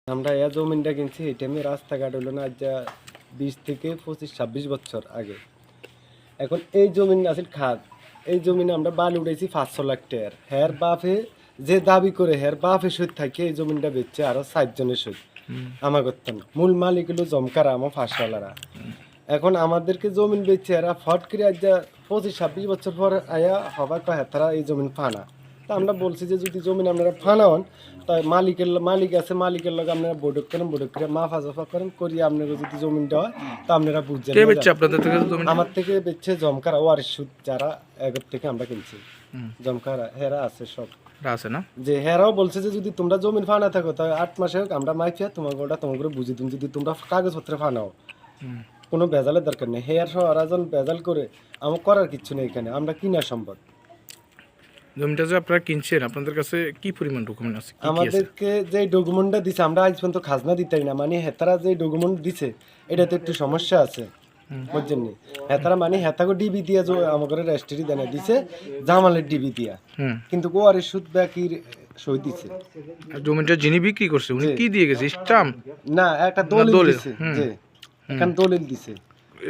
আমরা এই জমিনটা কিনছি এই টাইমে রাস্তাঘাট হলো না আজ 20 থেকে 25-26 বছর আগে। এখন এই জমিন আছে খাদ, এই জমিনে আমরা বালু উঠেছি 500 লাখ টাকার। হের বাপে যে দাবি করে হের বাপে সহিত থাকে এই জমিনটা বেচছে আরো 7 জনের সহিত আমার করতে না। মূল মালিক হলো জমকারা আমার ফাঁসওয়ালারা। এখন আমাদেরকে জমিন বেচছে এরা ফট করে আজ 25-26 বছর পর আয়া হবার কয় তারা এই জমিন ফানা। তা আমরা বলছি যে যদি জমিন আপনারা ফানা হন তাই মালিক আছে, মালিকের লগে আপনারা বৈঠক করেন, বৈঠক করে মাফা জফা করেন করি আপনারা যদি জমিনটা হয় তা আপনারা বুঝছেন। কে বেচছে আপনাদের থেকে জমি? আমার থেকে বেচছে জমকারা ওয়ারিশ সুদ যারা এগর থেকে আমরা কিনছি। জমকারা হেরা আছে সব আছে না, যে হেরাও বলছে যে যদি তোমরা জমিন ফানা থাকো তাহলে 8 মাসে হোক আমরা মাইফিয়া তোমাকে ওটা তোমাকে বুঝিয়ে দিন। যদি তোমরা কাগজপত্রে ফানাও কোনো ভেজালের দরকার নেই। হেয়ার সহ আরাজন ভেজাল করে আমার করার কিচ্ছু নেই এখানে, আমরা কিনা সম্ভব। জমিটা যে আপনারা কিনছেন আপনাদের কাছে কি পরিমাণ ডকুমেন্ট আছে? আমাদেরকে যে ডকুমেন্টটা দিছে আমরা আজ পর্যন্ত খাজনা দিতেই না, মানে হেতারা যে ডকুমেন্ট দিছে এটাতে একটু সমস্যা আছে বুঝছেন নি। হেতারা মানে হেতাকে ডিবি দিয়া আমাদের রেজিস্ট্রি দেনা দিছে জামালের ডিবি দিয়া, কিন্তু গোয়ারে সুদ বাকির সই দিছে। জমিটা যিনি বিক্রি করছে উনি কি দিয়ে গেছে? স্টাম্প না, একটা দলিল দিছে, যে এখানে দলিল দিছে,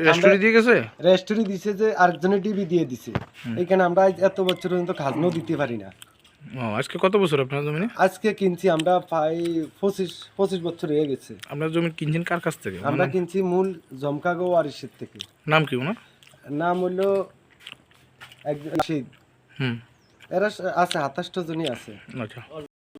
রেজিস্ট্রি দিয়ে গেছে, রেজিস্ট্রি দিছে যে আরেকজনের ডিবি দিয়ে দিছে। এখানে আমরা এত বছর পর্যন্ত খাজনাও দিতে পারি না। আজকে কত বছর আপনার জমি? আজকে কিনছি আমরা প্রায় 25 বছর হয়ে গেছে। আপনার জমি কিনছেন কার কাছ থেকে? আমরা কিনছি মূল জমকাগো ওয়ারিশের থেকে। নাম কি ওনার? নাম হলো একজন এরা আছে 28 জনই আছে। আচ্ছা।